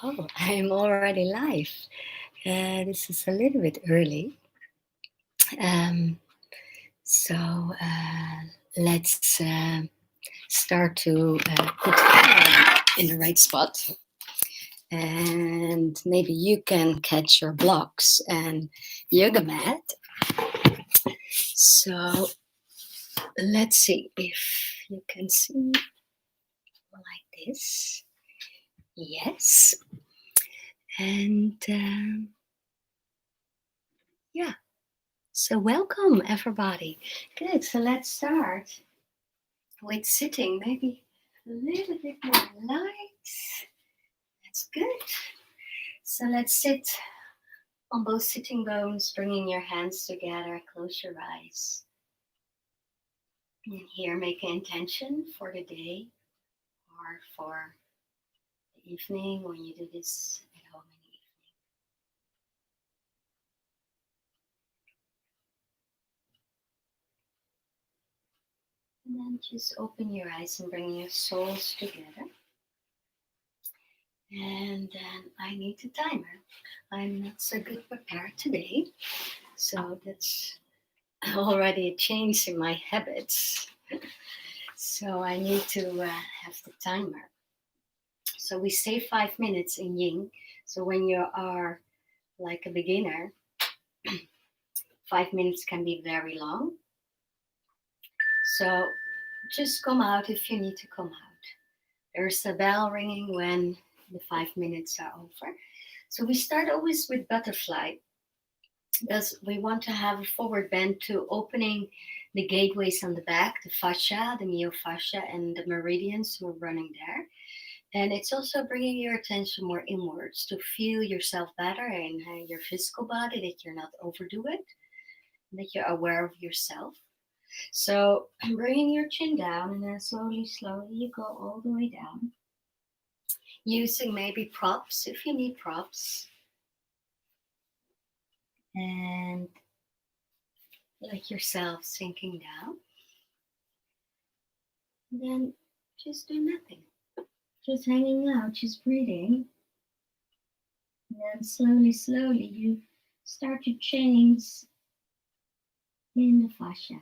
Oh, I'm already live. This is a little bit early. Um, so let's start to put the camera in the right spot. And maybe you can catch your blocks and yoga mat. So let's see if you can see like this. Yes. And yeah. So welcome everybody. Good. So let's start with sitting. Maybe a little bit more light. That's good. So let's sit on both sitting bones, bringing your hands together. Close your eyes. And here, make an intention for the day or for the evening when you do this at home in the evening. And then just open your eyes and bring your souls together. And then I need a timer. I'm not so good prepared today, so that's already a change in my habits. So I need to have the timer. So we say 5 minutes in Yin. So when you are like a beginner, 5 minutes can be very long. So just come out if you need to come out. There's a bell ringing when the 5 minutes are over. So we start always with butterfly because we want to have a forward bend to opening the gateways on the back, the fascia, the myofascia, and the meridians who are running there. And it's also bringing your attention more inwards to feel yourself better in your physical body, that you're not overdo it, that you're aware of yourself. So bringing your chin down, and then slowly, slowly you go all the way down. Using maybe props if you need props. And let yourself sinking down. And then just do nothing. Just hanging out, just breathing. And then slowly, slowly you start to change in the fascia.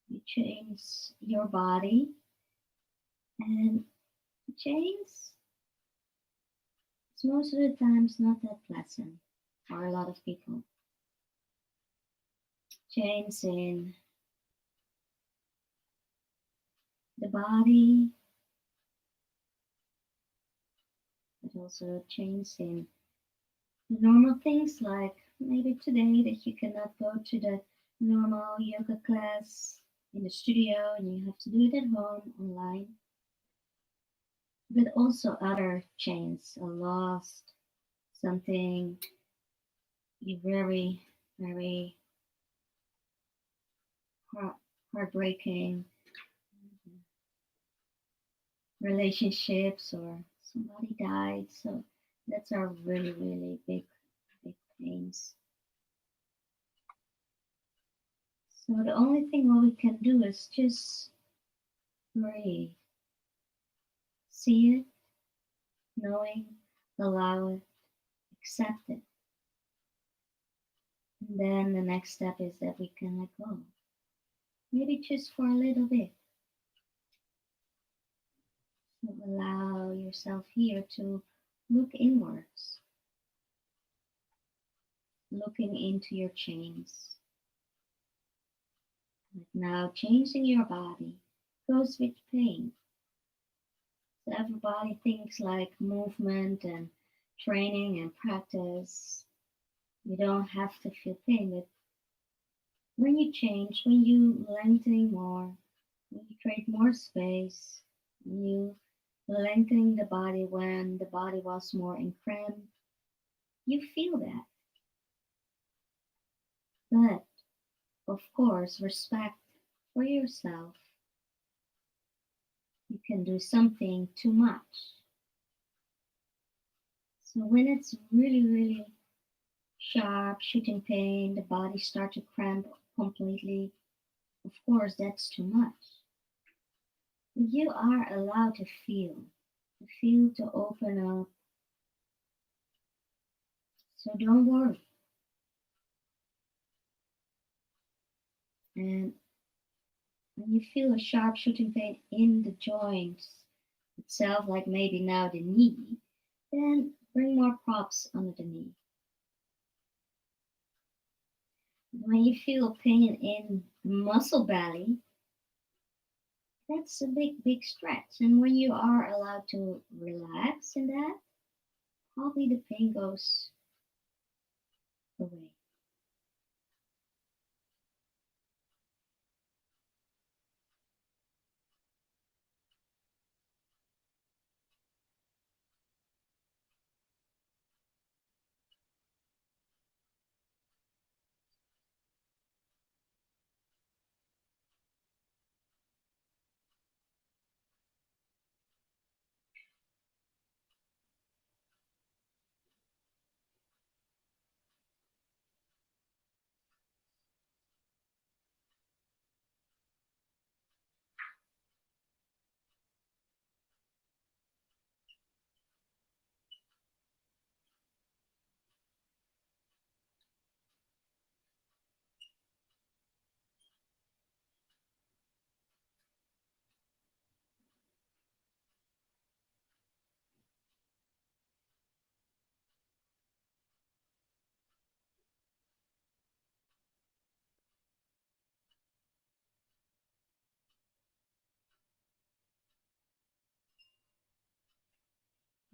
You change your body, and change is most of the times not that pleasant for a lot of people. Change in the body, but also change in the normal things, like maybe today that you cannot go to the normal yoga class in the studio and you have to do it at home online. But also other chains, a lost, something you very, very heartbreaking relationships, or somebody died. So that's our really, really big, big pains. So the only thing what we can do is just breathe. See it, knowing, allow it, accept it. And then the next step is that we can let go. Maybe just for a little bit. So allow yourself here to look inwards, looking into your chains. But now changing your body goes with pain. So everybody thinks like movement and training and practice. You don't have to feel pain, but when you change, when you lengthen more, when you create more space, when you lengthening the body when the body was more in cramp, you feel that. But of course, respect for yourself. You can do something too much. So when it's really, really sharp, shooting pain, the body starts to cramp completely, of course, that's too much. You are allowed to feel the field to open up. So don't worry. And when you feel a sharp shooting pain in the joints itself, like maybe now the knee, then bring more props under the knee. When you feel pain in the muscle belly, that's a big stretch. And when you are allowed to relax in that, probably the pain goes away.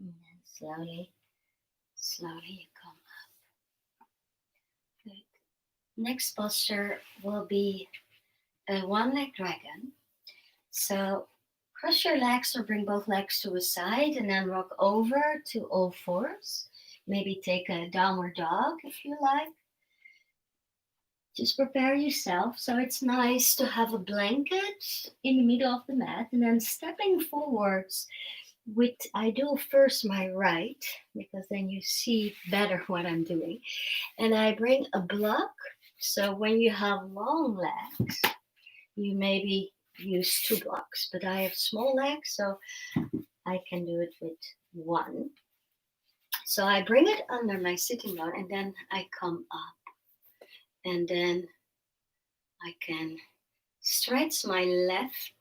And then slowly you come up. Good. Next posture will be a one-leg dragon. So cross your legs or bring both legs to a side and then rock over to all fours. Maybe take a downward dog if you like. Just prepare yourself. So it's nice to have a blanket in the middle of the mat and then stepping forwards with, I do first my right because then you see better what I'm doing. And I bring a block. So when you have long legs, you maybe use two blocks, but I have small legs, so I can do it with one. So I bring it under my sitting bone and then I come up and then I can stretch my left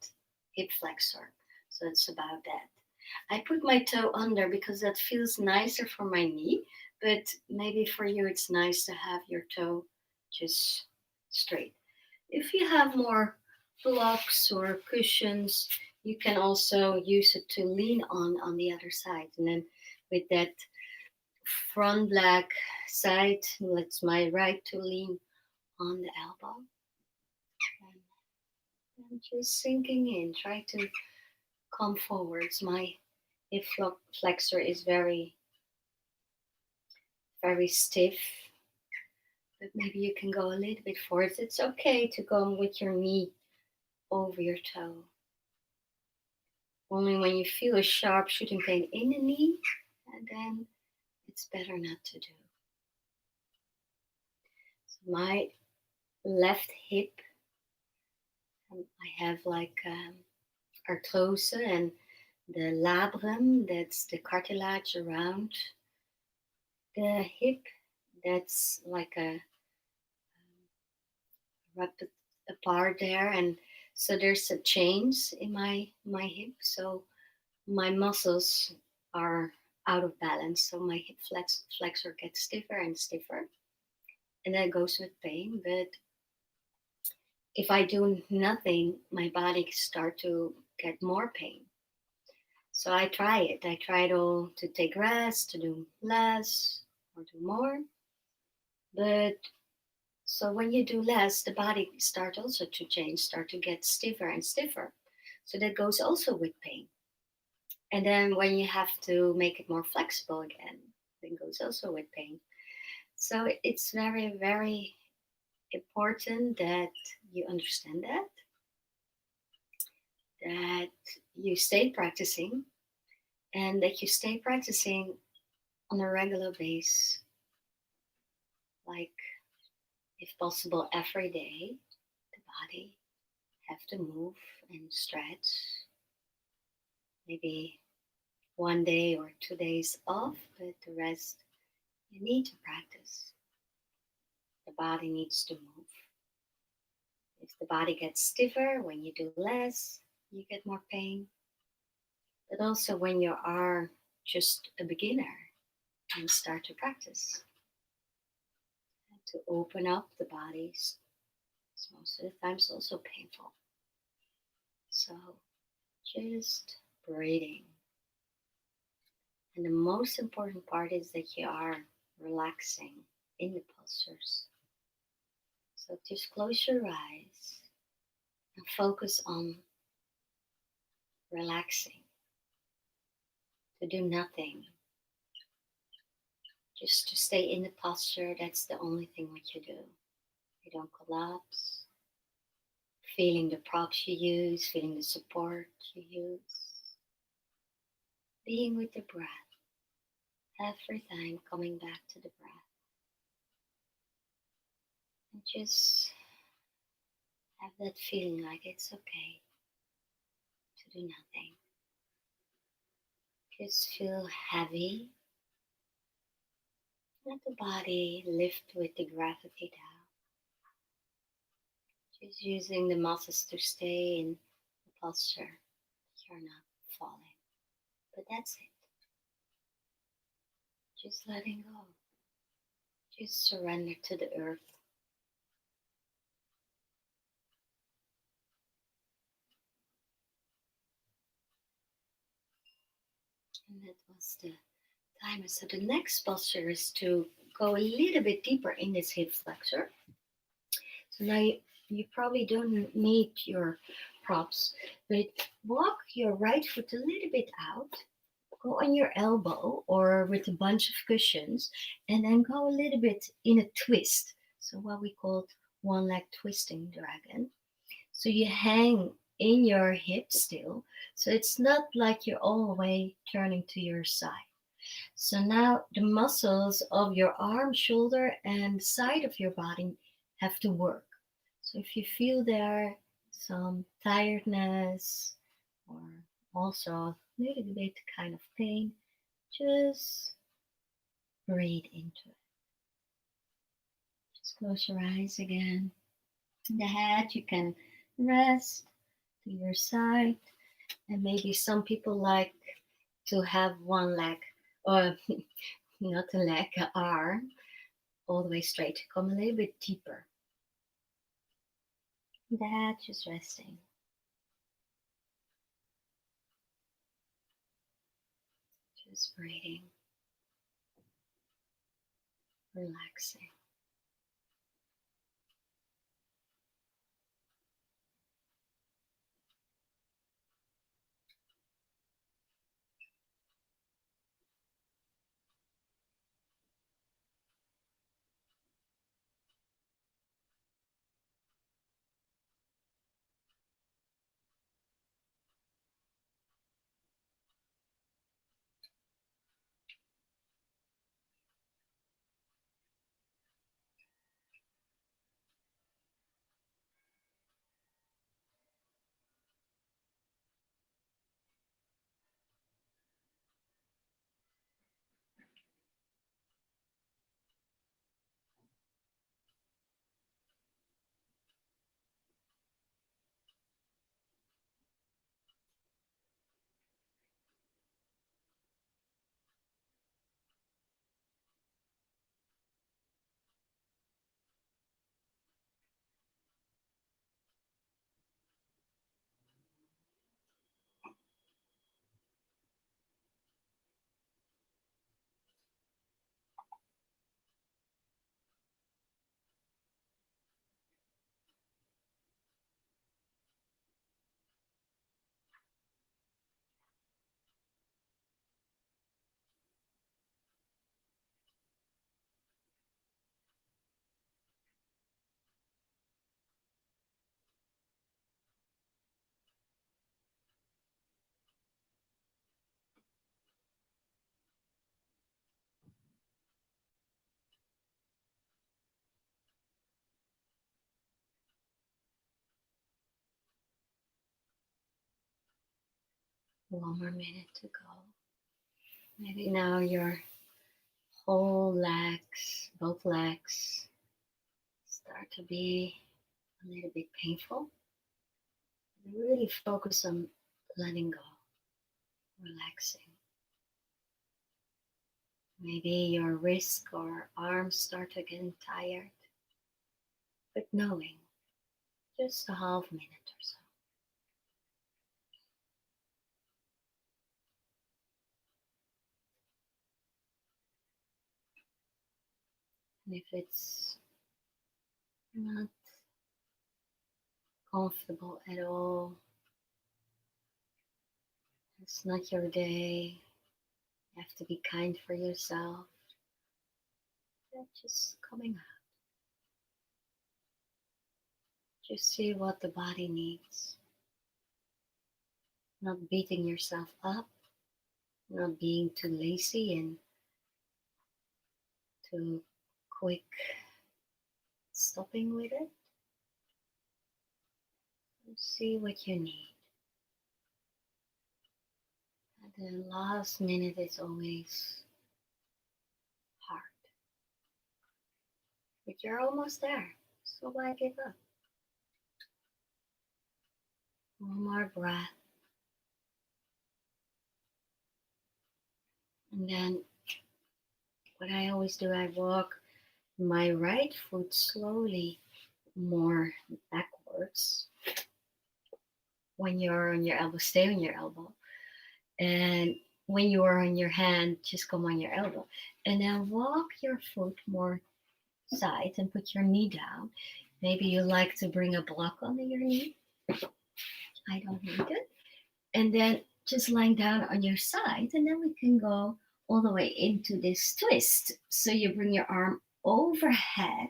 hip flexor. So it's about that. I put my toe under because that feels nicer for my knee, but maybe for you it's nice to have your toe just straight. If you have more blocks or cushions, you can also use it to lean on the other side. And then with that front leg side, let's my right to lean on the elbow. And just sinking in, try to come forwards. My hip flexor is very stiff, but maybe you can go a little bit forward. It's okay to go with your knee over your toe. Only when you feel a sharp shooting pain in the knee, and then it's better not to do. So my left hip, I have like arthrose and the labrum, that's the cartilage around the hip, that's like a wrapped apart there, and so there's a change in my hip, so my muscles are out of balance, so my hip flexor gets stiffer and stiffer, and that goes with pain. But if I do nothing, my body start to get more pain. So I try it. I try to take rest, to do less or do more. But so when you do less, the body start also to change, start to get stiffer and stiffer. So that goes also with pain. And then when you have to make it more flexible again, that goes also with pain. So it's very important that you understand that you stay practicing and that you stay practicing on a regular basis, like if possible every day. The body have to move and stretch, maybe 1 day or 2 days off, but the rest you need to practice. The body needs to move. If the body gets stiffer when you do less, you get more pain. But also when you are just a beginner and start to practice, and to open up the body is most of the times also painful. So just breathing. And the most important part is that you are relaxing in the postures. So just close your eyes and focus on relaxing, to do nothing, just to stay in the posture. That's the only thing what you do. You don't collapse, feeling the props you use, feeling the support you use, being with the breath, every time coming back to the breath. And just have that feeling like it's okay to do nothing. Just feel heavy. Let the body lift with the gravity down. Just using the muscles to stay in the posture. You're not falling. But that's it. Just letting go. Just surrender to the earth. And that was the timer. So the next posture is to go a little bit deeper in this hip flexor. So now you probably don't need your props, but walk your right foot a little bit out, go on your elbow or with a bunch of cushions, and then go a little bit in a twist. So what we call one leg twisting dragon. So you hang in your hip still. So it's not like you're all the way turning to your side. So now the muscles of your arm, shoulder, and side of your body have to work. So if you feel there some tiredness or also a little bit kind of pain, just breathe into it. Just close your eyes again. The head you can rest to your side, and maybe some people like to have one leg or not a leg, an arm all the way straight to come a little bit deeper. The head just resting. Just breathing, relaxing. 1 more minute to go. Maybe now your whole legs, both legs, start to be a little bit painful. Really focus on letting go, relaxing. Maybe your wrists or arms start to getting tired, but knowing just a half minute or so. And if it's not comfortable at all, it's not your day, you have to be kind for yourself. Just coming out. Just see what the body needs. Not beating yourself up, not being too lazy and too quick stopping with it. See what you need. At the last minute is always hard, but you're almost there. So why give up? One more breath. And then what I always do, I walk my right foot slowly more backwards. When you're on your elbow, stay on your elbow. And when you are on your hand, just come on your elbow. And then walk your foot more side and put your knee down. Maybe you like to bring a block under your knee. I don't need it. And then just lying down on your side, and then we can go all the way into this twist. So you bring your arm overhead,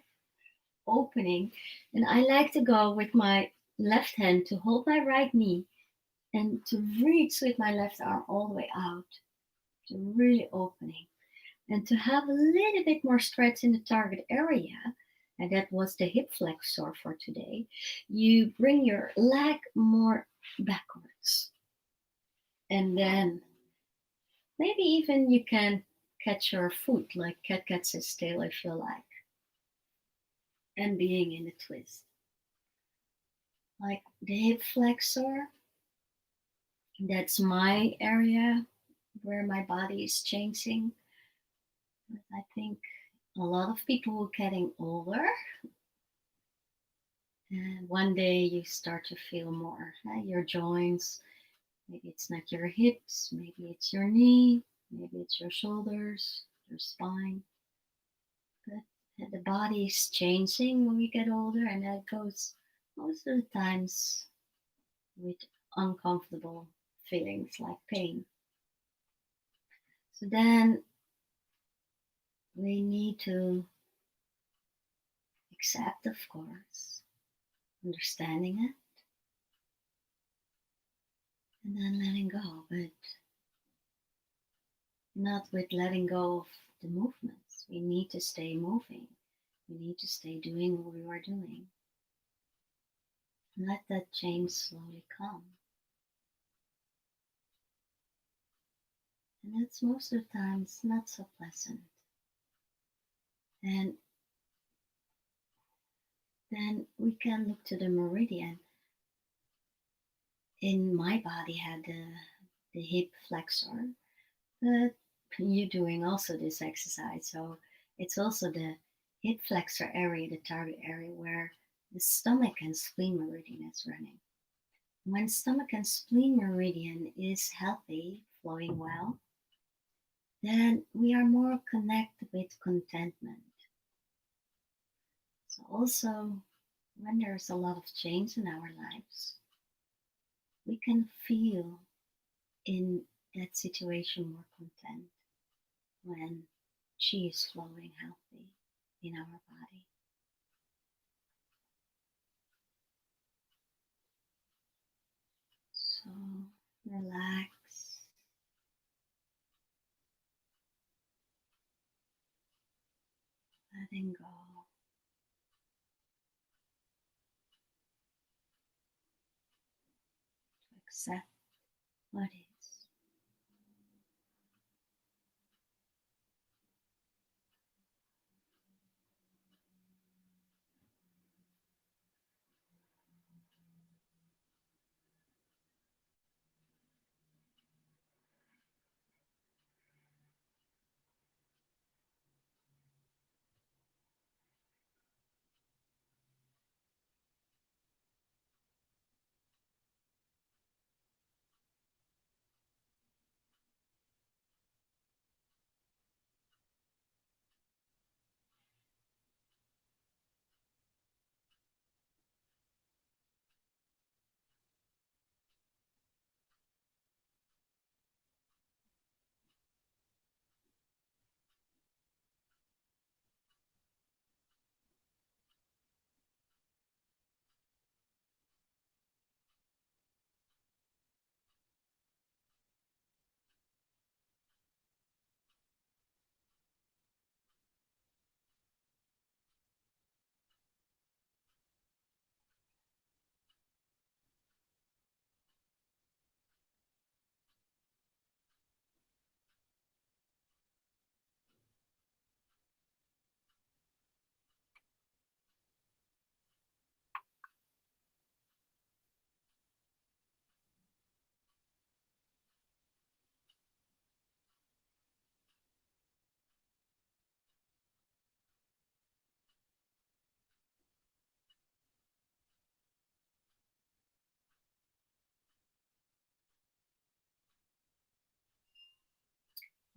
opening, and I like to go with my left hand to hold my right knee and to reach with my left arm all the way out, to really opening, and to have a little bit more stretch in the target area. And that was the hip flexor for today. You bring your leg more backwards, and then maybe even you can catch your foot like cat catches his tail if you like, and being in a twist. Like the hip flexor, that's my area where my body is changing. I think a lot of people are getting older, and one day you start to feel more your joints. Maybe it's not your hips, maybe it's your knee, maybe it's your shoulders, your spine. But the body is changing when we get older, and that goes most of the times with uncomfortable feelings like pain. So then we need to accept, of course, understanding it, and then letting go, but not with letting go of the movements. We need to stay moving. We need to stay doing what we are doing. And let that change slowly come. And that's most of the times not so pleasant. And then we can look to the meridian. In my body had the hip flexor, but you're doing also this exercise, so it's also the hip flexor area, the target area where the stomach and spleen meridian is running. When stomach and spleen meridian is healthy, flowing well, then we are more connected with contentment. So also when there's a lot of change in our lives, we can feel in that situation more content when chi is flowing healthy in our body. So relax, letting go. To accept what is.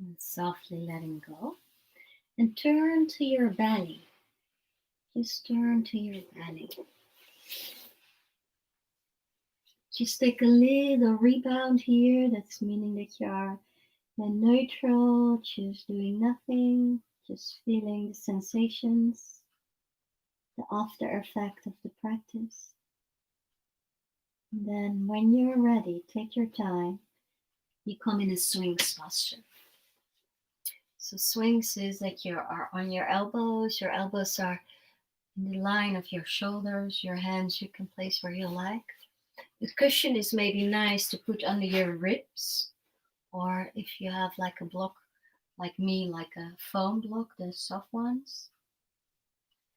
And softly letting go. And turn to your belly. Just turn to your belly. Just take a little rebound here. That's meaning that you are in neutral, just doing nothing, just feeling the sensations, the after effect of the practice. And then when you're ready, take your time. You come in a Sphinx posture. So Sphinx is like you are on your elbows. Your elbows are in the line of your shoulders. Your hands you can place where you like. The cushion is maybe nice to put under your ribs, or if you have like a block, like me, like a foam block, the soft ones.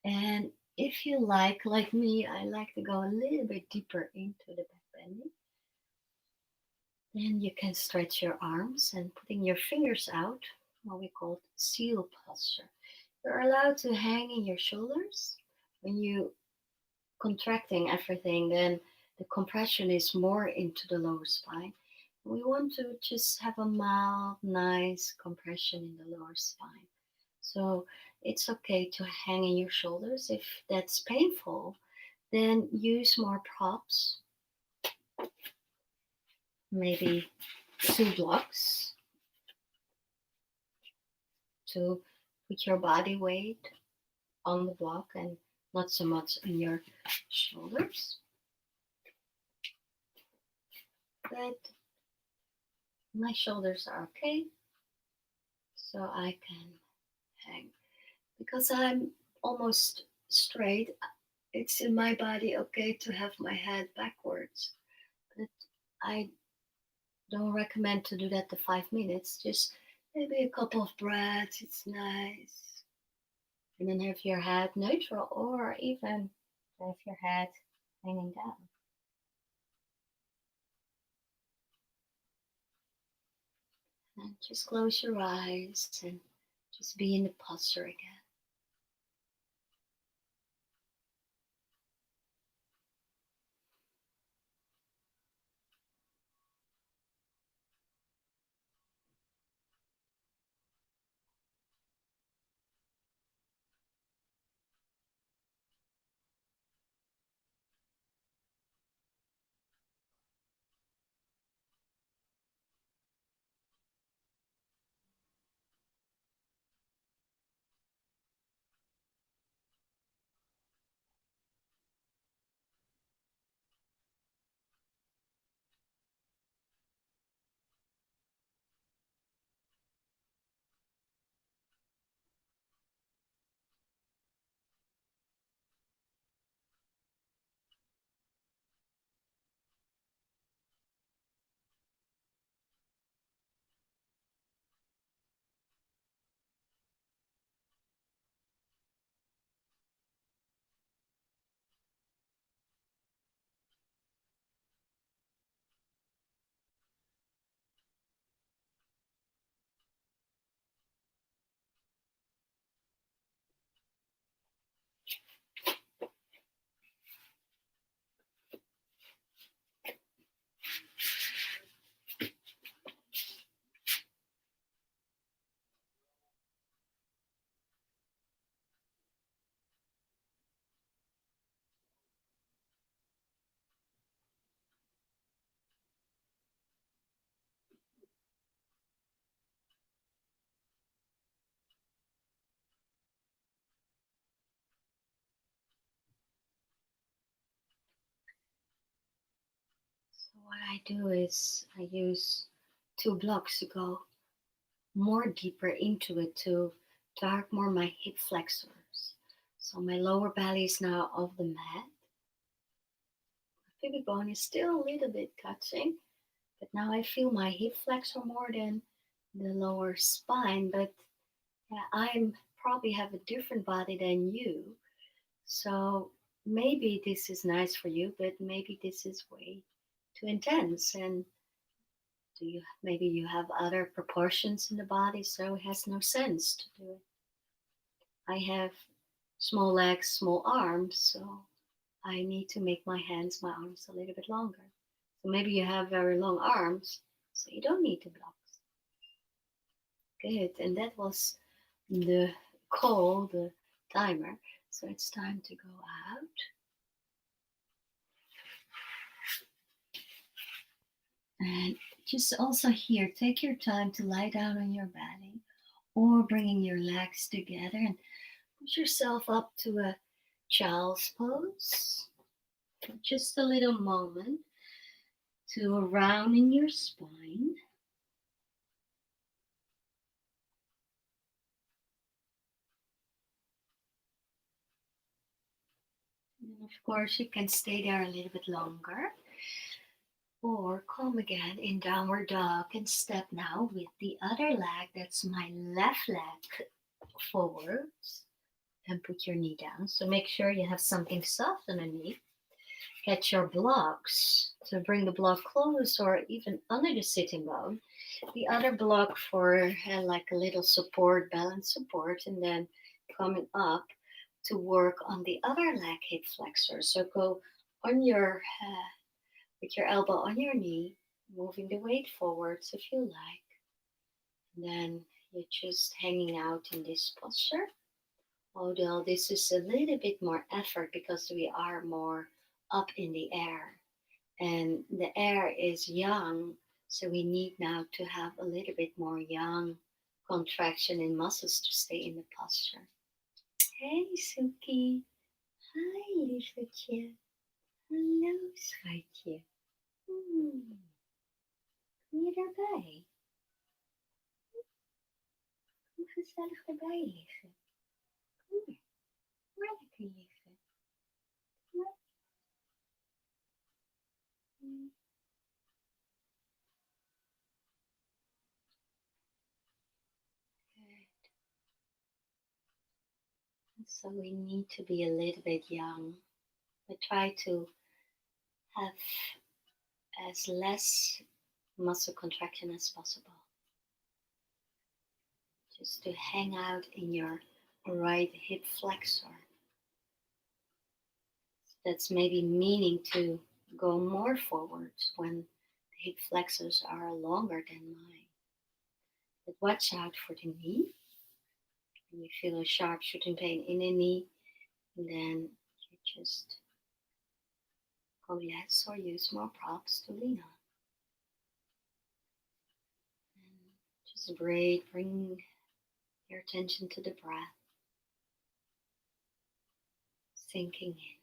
And if you like me, I like to go a little bit deeper into the back bending. Then you can stretch your arms and putting your fingers out, what we call seal posture. You're allowed to hang in your shoulders. When you contracting everything, then the compression is more into the lower spine. We want to just have a mild, nice compression in the lower spine. So it's okay to hang in your shoulders. If that's painful, then use more props, maybe 2 blocks to put your body weight on the block and not so much on your shoulders. But my shoulders are okay, so I can hang. Because I'm almost straight, it's in my body okay to have my head backwards. But I don't recommend to do that the 5 minutes. Just maybe a couple of breaths, it's nice. And then have your head neutral or even have your head hanging down. And just close your eyes and just be in the posture again. So what I do is I use 2 blocks to go more deeper into it to dark more my hip flexors. So my lower belly is now off the mat. My pubic bone is still a little bit touching, but now I feel my hip flexor more than the lower spine. But yeah, I probably have a different body than you. So maybe this is nice for you, but maybe this is way too intense. And do you maybe you have other proportions in the body, so it has no sense to do it. I have small legs, small arms, so I need to make my hands, my arms a little bit longer. So maybe you have very long arms, so you don't need the blocks. Good. And that was the call, the timer. So it's time to go out. And just also here, take your time to lie down on your belly or bringing your legs together and put yourself up to a child's pose. Just a little moment to round in your spine. And of course, you can stay there a little bit longer. Or come again in downward dog and step now with the other leg. That's my left leg forwards. And put your knee down. So make sure you have something soft underneath. Get your blocks to bring the block close or even under the sitting bone. The other block for like a little support, balance support, and then coming up to work on the other leg hip flexor. So go on your with your elbow on your knee, moving the weight forwards if you like. And then you're just hanging out in this posture. Although this is a little bit more effort because we are more up in the air and the air is young, so we need now to have a little bit more young contraction in muscles to stay in the posture. Hey Suki, hi lieverdje, hallo schatje. Kom je daarbij? Kom gezellig erbij liggen. Kom maar lekker liggen. Maar. Good. So we need to be a little bit young, but try to have as less muscle contraction as possible. Just to hang out in your right hip flexor. That's maybe meaning to go more forwards when the hip flexors are longer than mine. But watch out for the knee. When you feel a sharp shooting pain in the knee, and then you just go less or use more props to lean on. And just breathe, bring your attention to the breath, sinking in.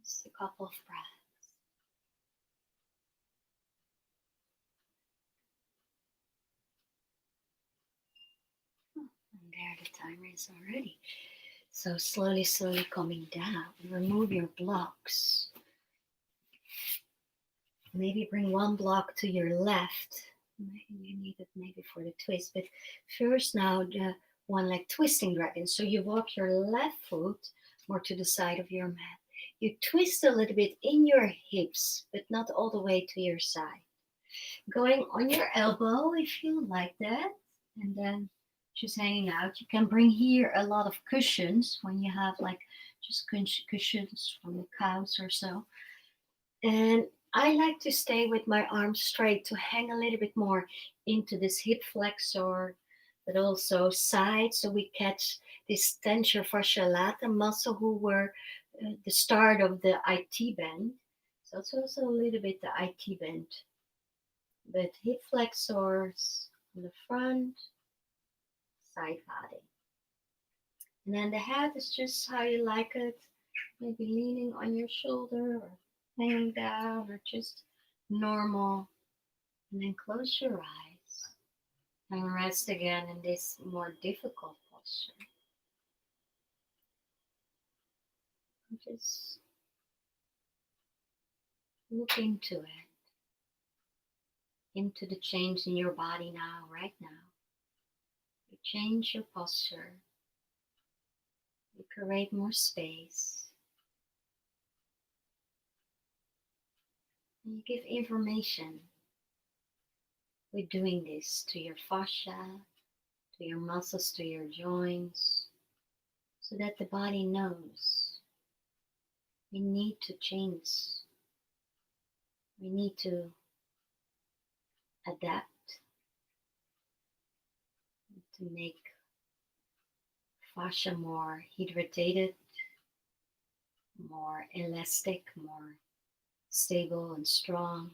Just a couple of breaths. the timer is already. So slowly, slowly coming down. Remove your blocks. Maybe bring one block to your left. You need it maybe for the twist. But first now the one like twisting dragon. So you walk your left foot more to the side of your mat. You twist a little bit in your hips, but not all the way to your side. Going on your elbow if you like that. And then just hanging out. You can bring here a lot of cushions when you have like just cushions from the couch or so. And I like to stay with my arms straight to hang a little bit more into this hip flexor, but also side, so we catch this tensor fascia lata muscle who were the start of the IT bend. So it's also a little bit the IT bend, but hip flexors on the front, side body. And then the head is just how you like it, maybe leaning on your shoulder or hanging down or just normal. And then close your eyes and rest again in this more difficult posture. And just look into the change in your body now, right now. You change your posture, you create more space, and you give information with doing this to your fascia, to your muscles, to your joints, so that the body knows we need to change. We need to adapt to make fascia more hydrated, more elastic, more stable and strong.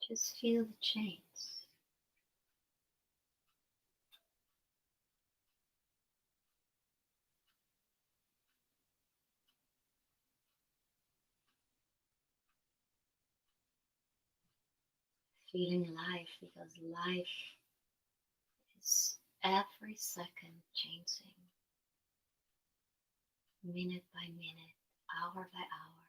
Just feel the change. Feeling alive, because life is every second changing, minute by minute, hour by hour,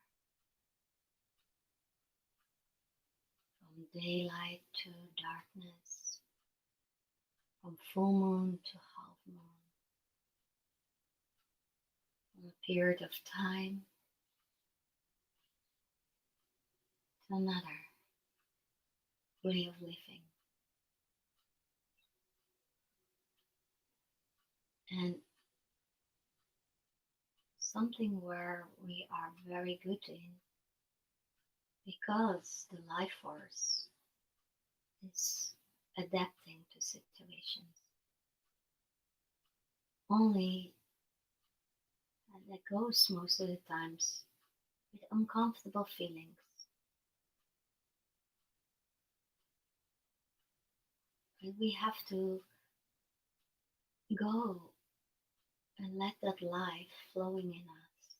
from daylight to darkness, from full moon to half moon, from a period of time to another way of living. And something where we are very good in, because the life force is adapting to situations. Only that goes most of the times with uncomfortable feelings. And we have to go and let that life flowing in us,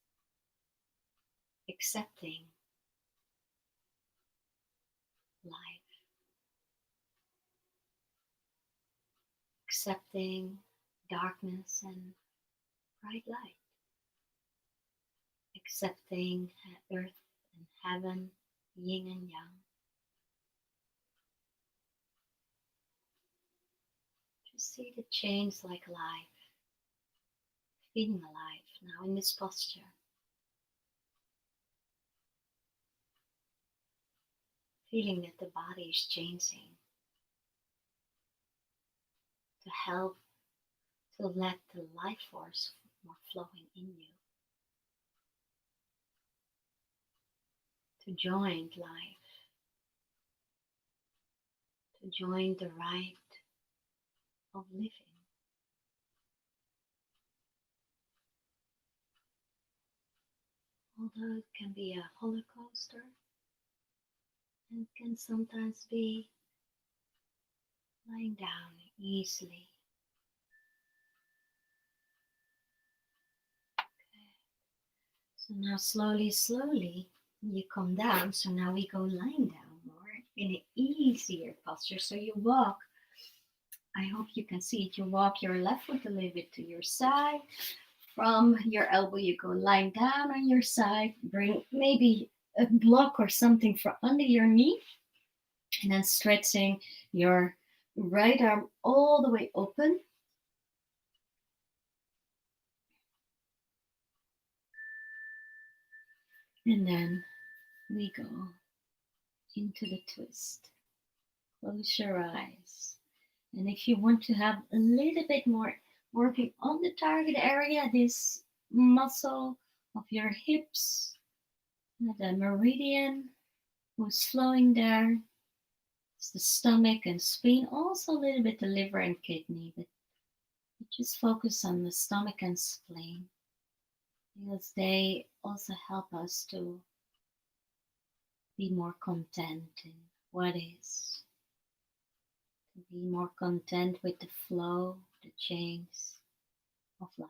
accepting life, accepting darkness and bright light, accepting earth and heaven, yin and yang. Just see the change like life, feeling alive now in this posture. Feeling that the body is changing to help to let the life force more flowing in you, to join life, to join the right of living. Although it can be a roller coaster and can sometimes be lying down easily, So now slowly, slowly, you come down. So now we go lying down more in an easier posture. So you walk. I hope you can see it. You walk your left foot a little bit to your side. From your elbow, you go lying down on your side. Bring maybe a block or something from under your knee. And then stretching your right arm all the way open. And then we go into the twist. Close your eyes. And if you want to have a little bit more working on the target area, this muscle of your hips, the meridian who's flowing there, it's the stomach and spleen, also a little bit the liver and kidney, but just focus on the stomach and spleen because they also help us to be more content in what is, to be more content with the flow, the change of life.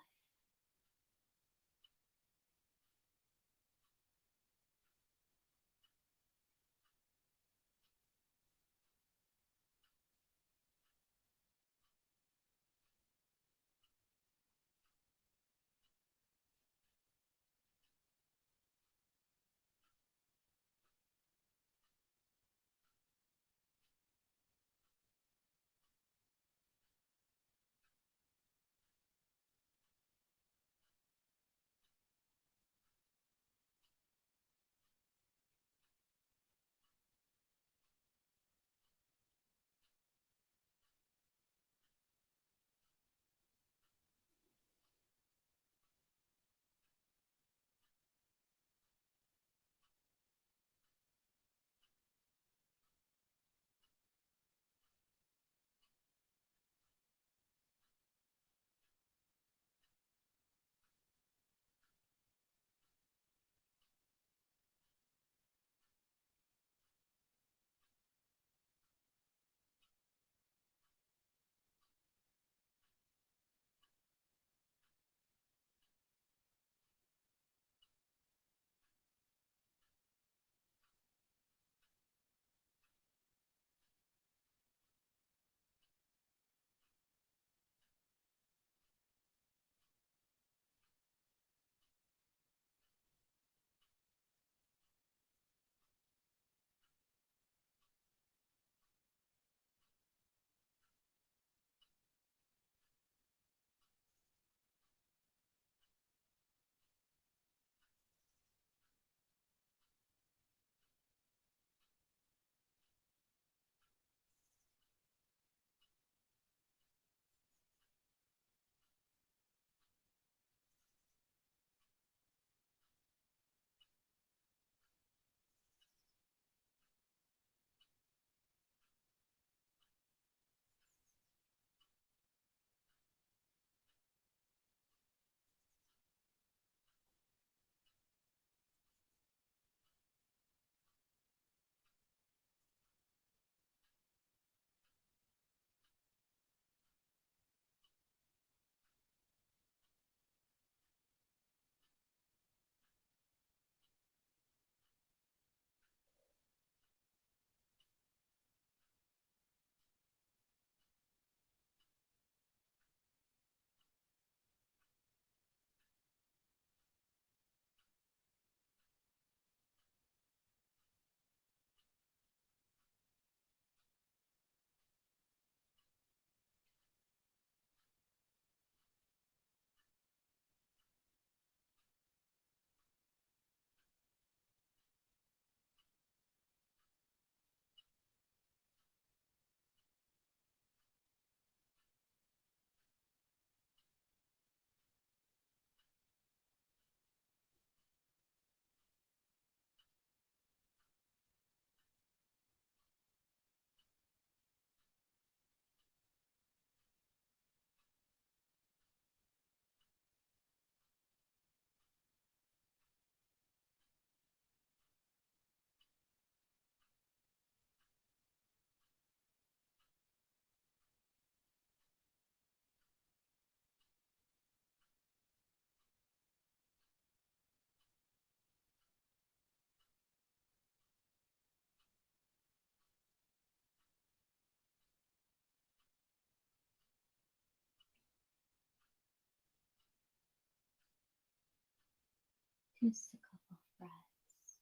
Just a couple of breaths.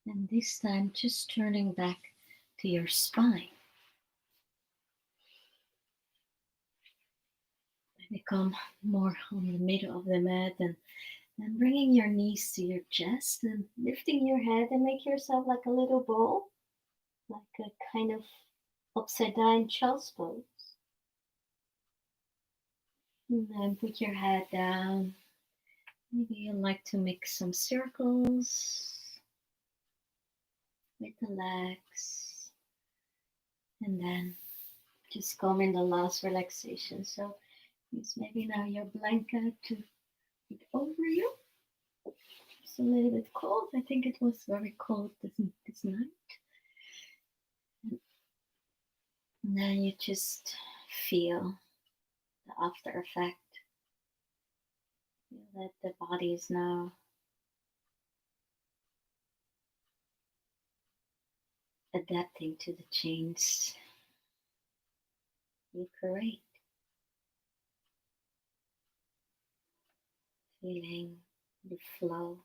And this time, just turning back to your spine. Become more on the middle of the mat and then bringing your knees to your chest and lifting your head and make yourself like a little ball, like a kind of upside down child's pose. And then put your head down. Maybe you like to make some circles with the legs. And then just come in the last relaxation. So use maybe now your blanket to put over you. It's a little bit cold. I think it was very cold this night. And then you just feel the after effect. Feel that the body is now adapting to the change you create. Feeling the flow.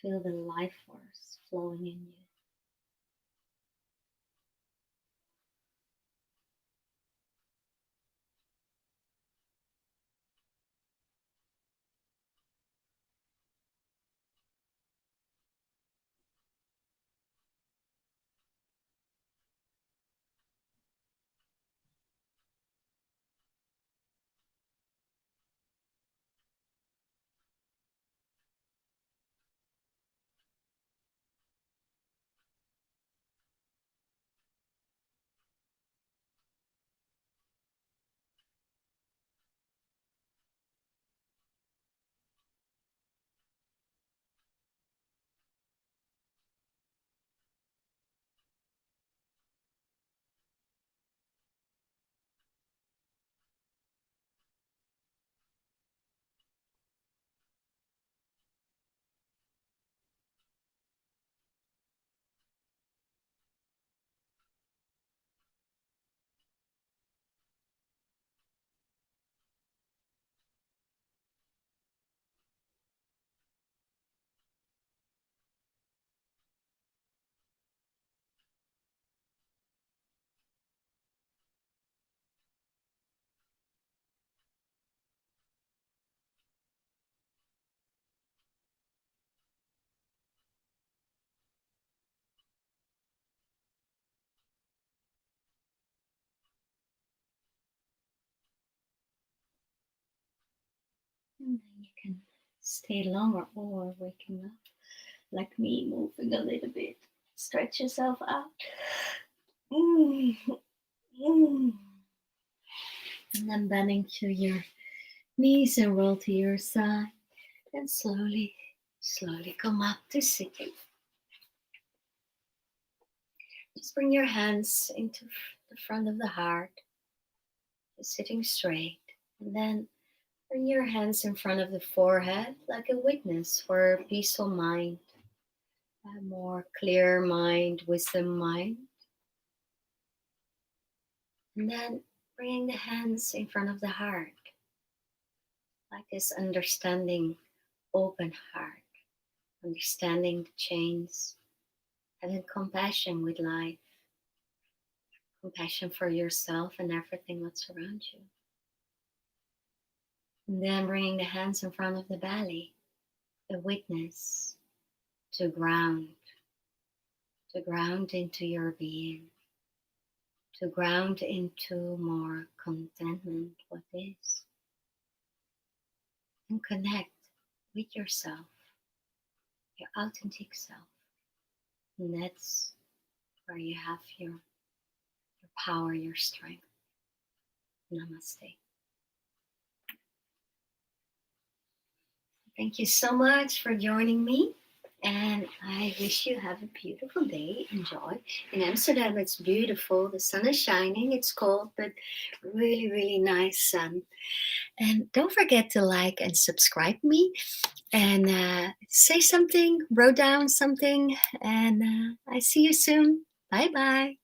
Feel the life force flowing in you. And then you can stay longer or waking up like me, moving a little bit. Stretch yourself out. Mm, mm. And then bending to your knees and roll to your side. And slowly, slowly come up to sitting. Just bring your hands into the front of the heart, sitting straight. And then bring your hands in front of the forehead like a witness for a peaceful mind, a more clear mind, wisdom mind. And then bringing the hands in front of the heart, like this understanding, open heart, understanding the chains, having compassion with life, compassion for yourself and everything that's around you. And then bringing the hands in front of the belly, a witness to ground into your being, to ground into more contentment, what is, and connect with yourself, your authentic self. And that's where you have your power, your strength. Namaste. Thank you so much for joining me. And I wish you have a beautiful day. Enjoy. In Amsterdam, it's beautiful. The sun is shining. It's cold, but really, really nice sun. And don't forget to like and subscribe me and say something, wrote down something. And I see you soon. Bye bye.